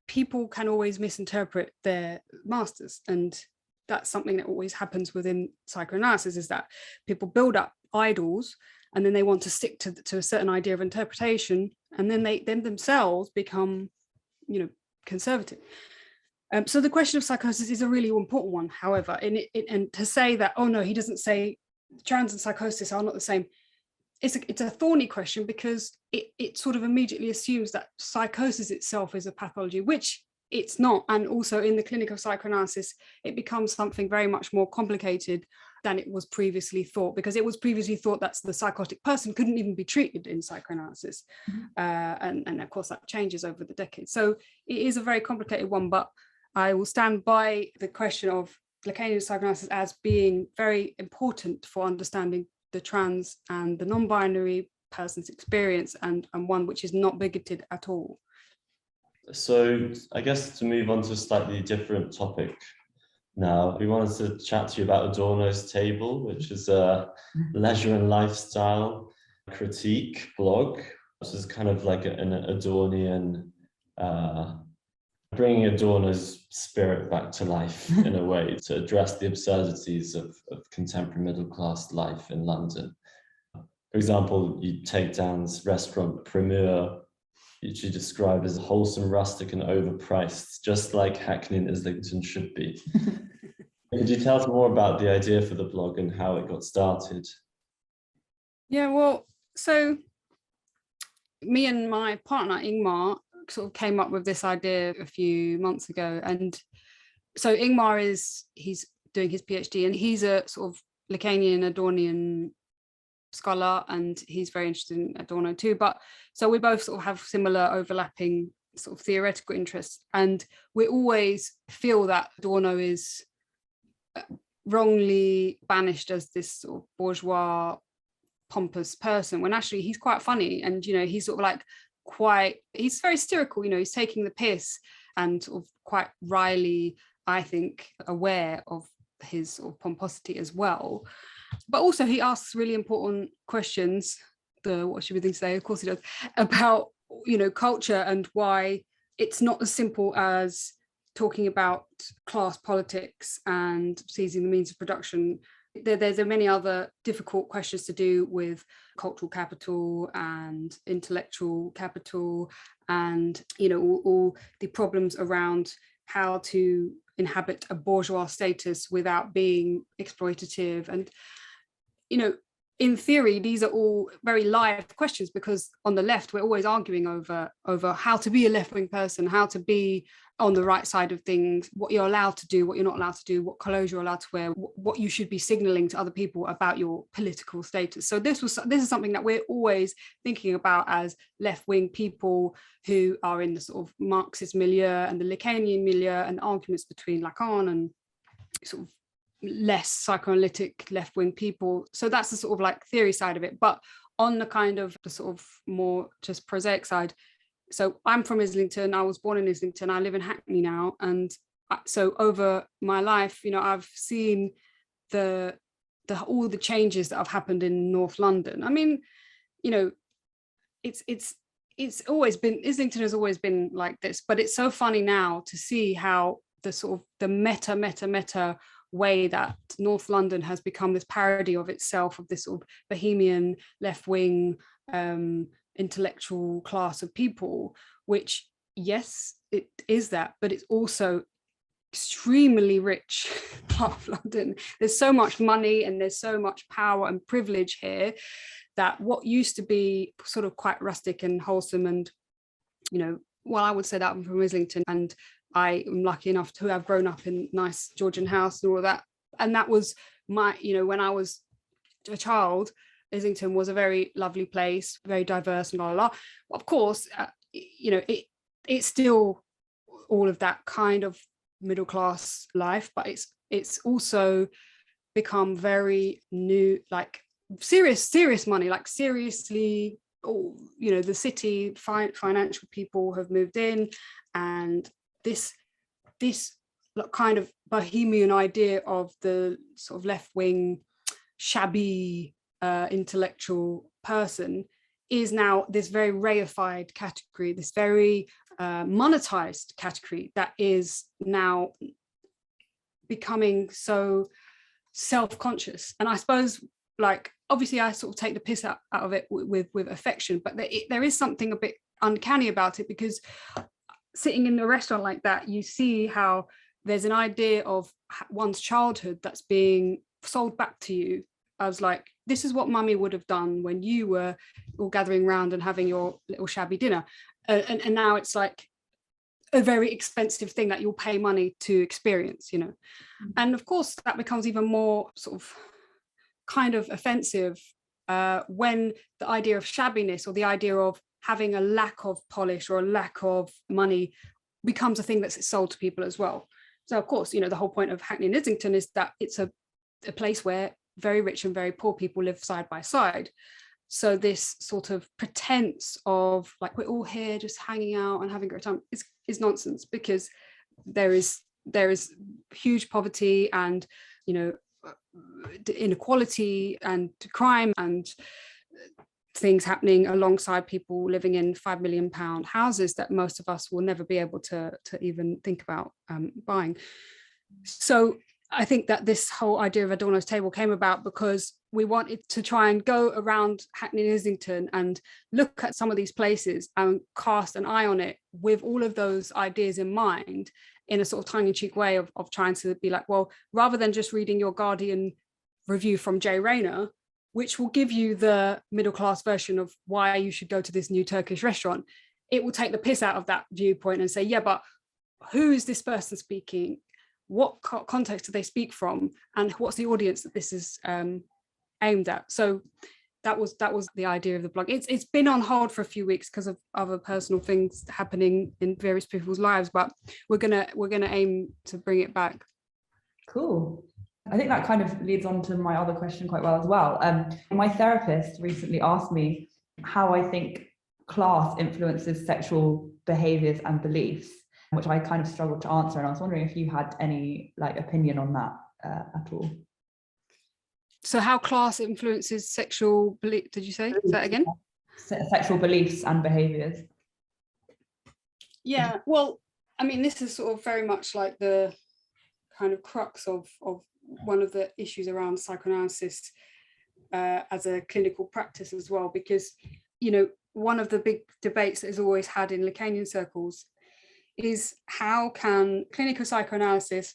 people can always misinterpret their masters. And that's something that always happens within psychoanalysis, is that people build up idols and then they want to stick to a certain idea of interpretation, and then they themselves become, conservative. So the question of psychosis is a really important one, however, and to say that, oh no, he doesn't say trans and psychosis are not the same, it's a thorny question, because it sort of immediately assumes that psychosis itself is a pathology, which it's not. And also in the clinic of psychoanalysis, it becomes something very much more complicated than it was previously thought, because it was previously thought that the psychotic person couldn't even be treated in psychoanalysis. Mm-hmm. And of course that changes over the decades. So it is a very complicated one, but I will stand by the question of Lacanian psychoanalysis as being very important for understanding the trans and the non-binary person's experience, and one which is not bigoted at all. So I guess to move on to a slightly different topic now, we wanted to chat to you about Adorno's Table, which is a leisure and lifestyle critique blog. This is kind of like an Adornian, bringing Adorno's spirit back to life in a way, to address the absurdities of contemporary middle-class life in London. For example, you take Dan's restaurant Primeur, which you describe as wholesome, rustic and overpriced, just like Hackney and Islington should be. Could you tell us more about the idea for the blog and how it got started? Yeah, well, so me and my partner Ingmar sort of came up with this idea a few months ago. And so Ingmar he's doing his PhD, and he's a sort of Lacanian, Adornian scholar, and he's very interested in Adorno too. But so we both sort of have similar overlapping sort of theoretical interests, and we always feel that Adorno is wrongly banished as this sort of bourgeois pompous person, when actually he's quite funny, and he's sort of like he's very satirical, he's taking the piss and sort of quite wryly, I think, aware of his sort of pomposity as well. But also he asks really important questions, what should we think today, of course he does, about culture and why it's not as simple as talking about class politics and seizing the means of production. There's many other difficult questions to do with cultural capital and intellectual capital, and all the problems around how to inhabit a bourgeois status without being exploitative. And in theory, these are all very live questions, because on the left, we're always arguing over how to be a left-wing person, how to be on the right side of things, what you're allowed to do, what you're not allowed to do, what clothes you're allowed to wear, what you should be signaling to other people about your political status. So this is something that we're always thinking about as left-wing people who are in the sort of Marxist milieu and the Lacanian milieu, and arguments between Lacan and sort of less psychoanalytic left-wing people. So that's the sort of like theory side of it. But on the kind of the sort of more just prosaic side, so I'm from Islington, I was born in Islington, I live in Hackney now, and so over my life, I've seen all the changes that have happened in North London. I mean, it's always been, Islington has always been like this, but it's so funny now to see how the sort of the meta way that North London has become this parody of itself, of this sort of bohemian left-wing intellectual class of people, which, yes, it is that, but it's also extremely rich part of London. There's so much money and there's so much power and privilege here that what used to be sort of quite rustic and wholesome, and well, I would say that I'm from Islington, and I am lucky enough to have grown up in nice Georgian house and all of that. And that was my, when I was a child, Islington was a very lovely place, very diverse and blah, blah, blah. Of course, it's still all of that kind of middle class life, but it's also become very new, like serious money, like seriously, the city financial people have moved in, and this kind of bohemian idea of the sort of left-wing shabby intellectual person is now this very reified category, this very monetized category that is now becoming so self-conscious. And I suppose, like, obviously I sort of take the piss out of it with affection, but there is something a bit uncanny about it, because sitting in a restaurant like that, you see how there's an idea of one's childhood that's being sold back to you. I was like, this is what mummy would have done when you were all gathering around and having your little shabby dinner. And now it's like a very expensive thing that you'll pay money to experience, And of course, that becomes even more sort of kind of offensive when the idea of shabbiness, or the idea of having a lack of polish or a lack of money, becomes a thing that's sold to people as well. So of course, the whole point of Hackney and Islington is that it's a place where very rich and very poor people live side by side. So this sort of pretense of like, we're all here just hanging out and having a great time is nonsense, because there is huge poverty and inequality and crime and things happening alongside people living in £5 million houses that most of us will never be able to even think about buying. So I think that this whole idea of Adorno's table came about because we wanted to try and go around Hackney and Islington and look at some of these places and cast an eye on it with all of those ideas in mind, in a sort of tongue-in-cheek way of trying to be like, well, rather than just reading your Guardian review from Jay Rayner, which will give you the middle class version of why you should go to this new Turkish restaurant, it will take the piss out of that viewpoint and say, yeah, but who is this person speaking? What context do they speak from? And what's the audience that this is aimed at? So that was the idea of the blog. It's been on hold for a few weeks because of other personal things happening in various people's lives, but we're gonna aim to bring it back. Cool. I think that kind of leads on to my other question quite well as well. My therapist recently asked me how I think class influences sexual behaviours and beliefs, which I kind of struggled to answer. And I was wondering if you had any opinion on that at all. So how class influences sexual belief? Did you say that again? Sexual beliefs and behaviours. Yeah, well, I mean, this is sort of very much like the kind of crux of one of the issues around psychoanalysis as a clinical practice as well, because, one of the big debates that is always had in Lacanian circles is how can clinical psychoanalysis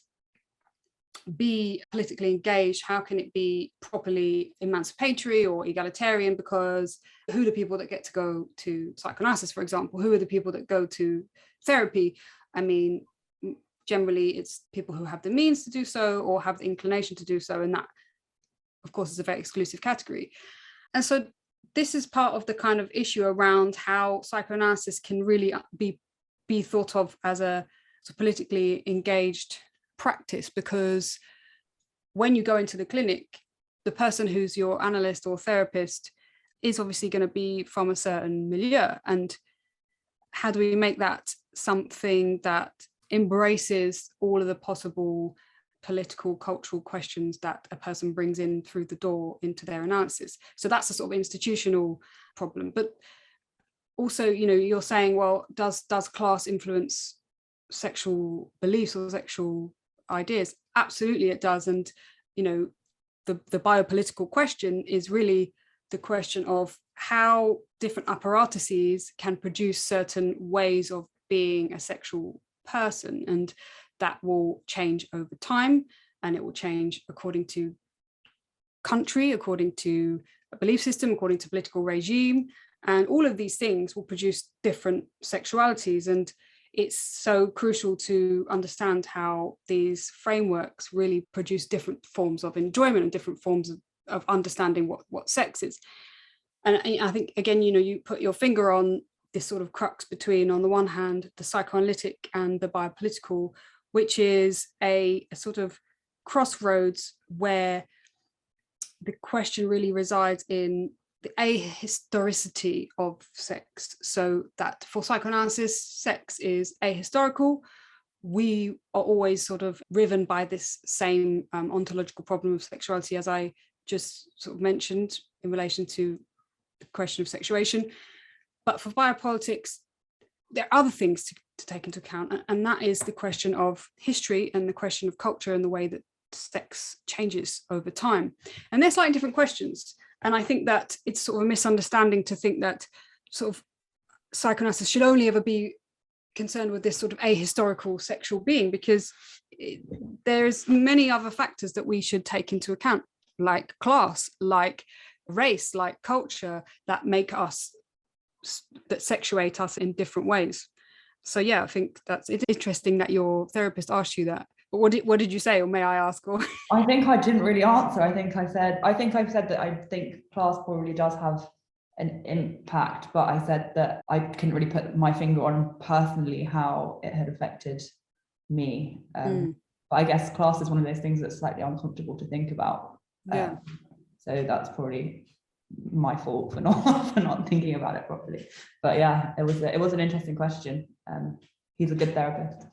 be politically engaged? How can it be properly emancipatory or egalitarian? Because who are the people that get to go to psychoanalysis, for example? Who are the people that go to therapy? I mean, generally it's people who have the means to do so or have the inclination to do so, and that, of course, is a very exclusive category. And so this is part of the kind of issue around how psychoanalysis can really be thought of as a politically engaged practice, because when you go into the clinic, the person who's your analyst or therapist is obviously going to be from a certain milieu. And how do we make that something that embraces all of the possible political, cultural questions that a person brings in through the door into their analysis? So that's a sort of institutional problem. But also, you're saying, well, does class influence sexual beliefs or sexual ideas? Absolutely it does. And the biopolitical question is really the question of how different apparatuses can produce certain ways of being a sexual person, and that will change over time, and it will change according to country, according to a belief system, according to political regime, and all of these things will produce different sexualities. And it's so crucial to understand how these frameworks really produce different forms of enjoyment and different forms of understanding what sex is. And I think, again, you put your finger on this sort of crux between, on the one hand, the psychoanalytic and the biopolitical, which is a sort of crossroads where the question really resides in the ahistoricity of sex. So that for psychoanalysis, sex is ahistorical. We are always sort of riven by this same ontological problem of sexuality, as I just sort of mentioned in relation to the question of sexuation. But for biopolitics, there are other things to take into account, and that is the question of history and the question of culture and the way that sex changes over time. And they're slightly different questions. And I think that it's sort of a misunderstanding to think that sort of psychoanalysis should only ever be concerned with this sort of ahistorical sexual being, because there's many other factors that we should take into account, like class, like race, like culture, that sexuate us in different ways. So yeah, I think it's interesting that your therapist asked you that. But what did you say, or may I ask? Or I think I didn't really answer. I think I've said that I think class probably does have an impact, but I said that I couldn't really put my finger on personally how it had affected me. But I guess class is one of those things that's slightly uncomfortable to think about. Yeah. So that's probably my fault for not thinking about it properly. But yeah, it was an interesting question. He's a good therapist.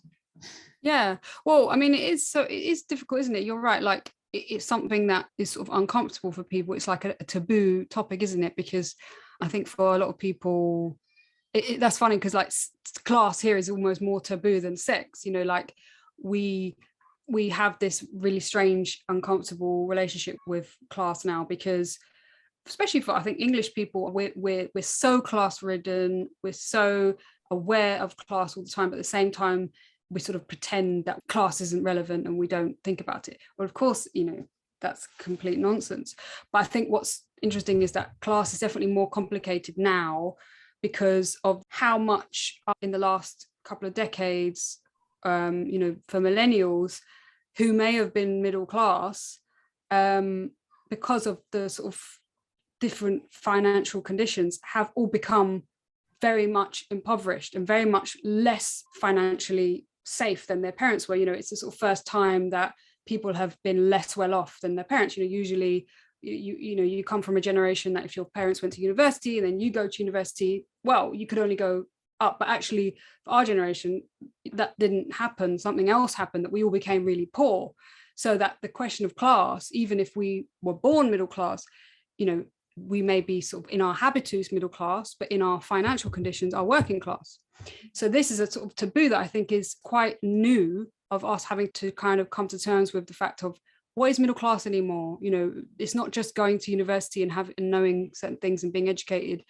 Yeah, well, I mean, it is difficult, isn't it? You're right. Like, it's something that is sort of uncomfortable for people. It's like a taboo topic, isn't it? Because I think for a lot of people, that's funny, because like class here is almost more taboo than sex. Like we have this really strange, uncomfortable relationship with class now, because especially for, I think, English people, we're so class ridden, we're so aware of class all the time, but at the same time we sort of pretend that class isn't relevant and we don't think about it. Well, of course, that's complete nonsense. But I think what's interesting is that class is definitely more complicated now because of how much in the last couple of decades, for millennials who may have been middle class, because of the sort of different financial conditions, have all become very much impoverished and very much less financially safe than their parents were. It's the sort of first time that people have been less well off than their parents. Usually you come from a generation that if your parents went to university and then you go to university, well, you could only go up. But actually for our generation, that didn't happen. Something else happened, that we all became really poor. So that the question of class, even if we were born middle class, we may be sort of in our habitus middle class, but in our financial conditions are working class. So this is a sort of taboo that I think is quite new, of us having to kind of come to terms with the fact of what is middle class anymore. It's not just going to university and knowing certain things and being educated.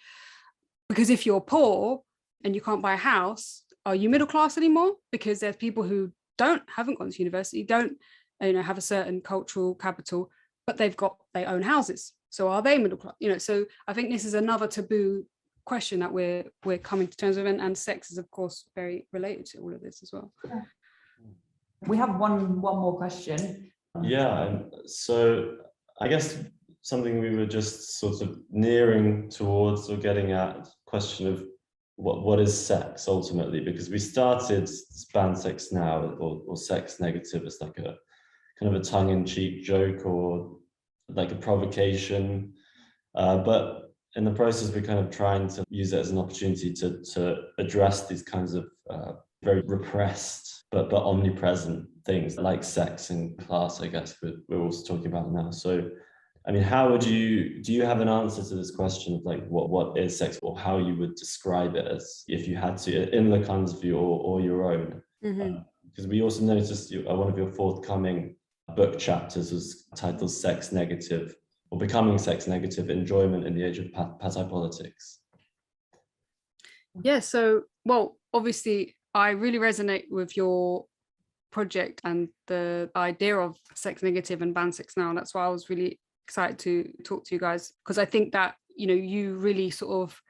Because if you're poor and you can't buy a house, are you middle class anymore? Because there's people who haven't gone to university, don't have a certain cultural capital, but they own houses. So are they middle class? So I think this is another taboo question that we're coming to terms with, and sex is of course very related to all of this as well. Yeah. We have one more question. Yeah, so I guess something we were just sort of nearing towards or getting at, question of what is sex ultimately, because we started Ban Sex Now or sex negative as like a kind of a tongue-in-cheek joke or like a provocation, but in the process we're kind of trying to use it as an opportunity to address these kinds of very repressed but omnipresent things like sex and class, I guess we're also talking about now. So I mean, do you have an answer to this question of like what is sex, or how you would describe it as if you had to, in Lacan's view or your own? Because we also noticed one of your forthcoming book chapters was titled Sex Negative, or Becoming Sex Negative, Enjoyment in the Age of Patipolitics. Yeah, so, well, obviously I really resonate with your project and the idea of sex negative and Ban Sex Now. That's why I was really excited to talk to you guys, because I think that you really sort of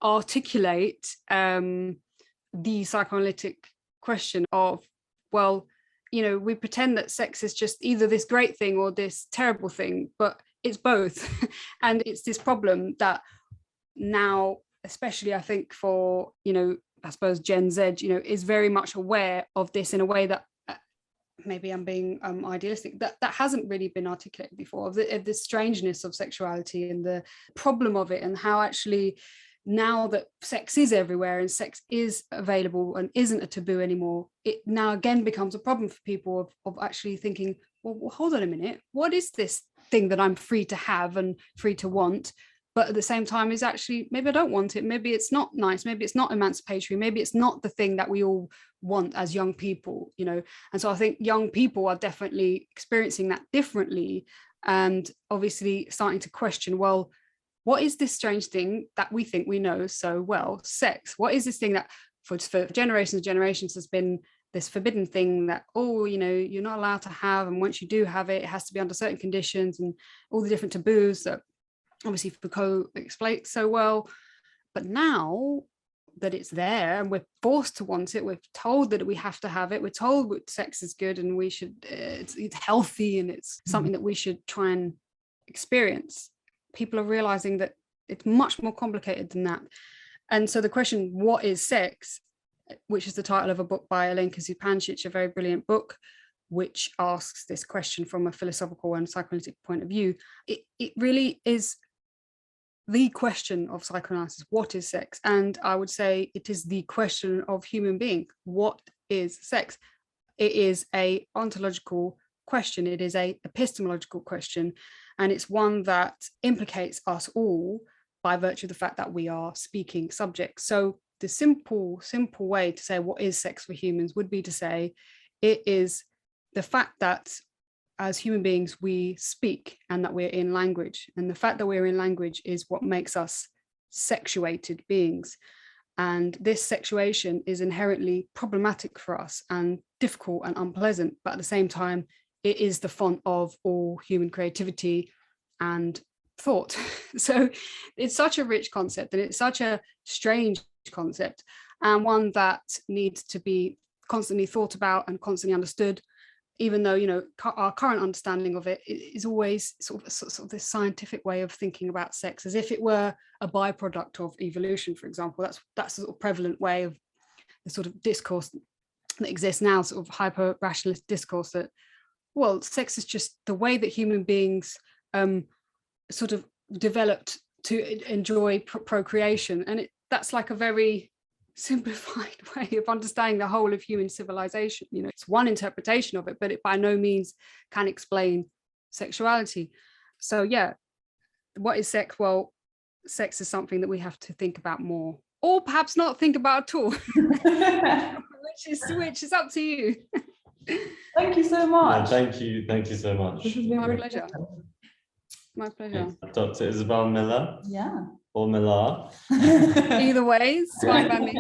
articulate the psychoanalytic question of, well, we pretend that sex is just either this great thing or this terrible thing, but it's both. And it's this problem that now, especially I think for I suppose Gen Z, is very much aware of this in a way that maybe I'm being idealistic, that hasn't really been articulated before, of the strangeness of sexuality and the problem of it, and how actually now that sex is everywhere and sex is available and isn't a taboo anymore, it now again becomes a problem for people of actually thinking, well, hold on a minute, what is this thing that I'm free to have and free to want, but at the same time is actually, maybe I don't want it, maybe it's not nice, maybe it's not emancipatory, maybe it's not the thing that we all want as young people, and so I think young people are definitely experiencing that differently, and obviously starting to question, well, what is this strange thing that we think we know so well, sex? What is this thing that for generations and generations has been this forbidden thing that, you're not allowed to have, and once you do have it, it has to be under certain conditions, and all the different taboos that obviously Foucault explains so well. But now that it's there and we're forced to want it, we're told that we have to have it, we're told sex is good and we should, it's healthy and it's something that we should try and experience, people are realizing that it's much more complicated than that. And so the question, what is sex, which is the title of a book by Alenka Zupancic, a very brilliant book, which asks this question from a philosophical and psychoanalytic point of view, it really is the question of psychoanalysis. What is sex? And I would say it is the question of human being. What is sex? It is a ontological question. It is a epistemological question. And it's one that implicates us all by virtue of the fact that we are speaking subjects. So the simple way to say what is sex for humans would be to say it is the fact that as human beings, we speak and that we're in language. And the fact that we're in language is what makes us sexuated beings. And this sexuation is inherently problematic for us and difficult and unpleasant, but at the same time, it is the font of all human creativity and thought. So it's such a rich concept, and it's such a strange concept, and one that needs to be constantly thought about and constantly understood, even though, you know, our current understanding of it is always sort of this scientific way of thinking about sex, as if it were a byproduct of evolution, for example. That's the sort of prevalent way of the sort of discourse that exists now, sort of hyper-rationalist discourse, that, well, sex is just the way that human beings sort of developed to enjoy procreation. And that's like a very simplified way of understanding the whole of human civilization. You know, it's one interpretation of it, but it by no means can explain sexuality. So yeah, what is sex? Well, sex is something that we have to think about more, or perhaps not think about at all, which is up to you. Thank you so much. Yeah, thank you so much. This has been My pleasure. My pleasure. Dr. Isabel Millar. Yeah. Or Millar. Either way, it's fine by me.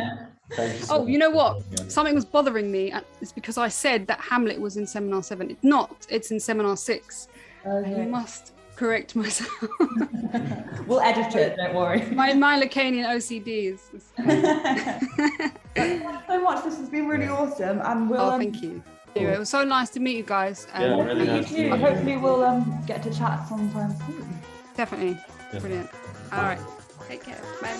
Thank you so Oh, much. you know what? Something was bothering me. It's because I said that Hamlet was in Seminar 7. It's not. It's in Seminar 6. Okay. I must correct myself. We'll edit it, don't worry. My Lacanian OCD is... Thank you so much. This has been really awesome. And we'll, thank you. Anyway, it was so nice to meet you guys. Yeah, really nice to meet you. Hopefully we'll get to chat sometime soon. Definitely. Yeah. Brilliant. All right. Take care. Bye.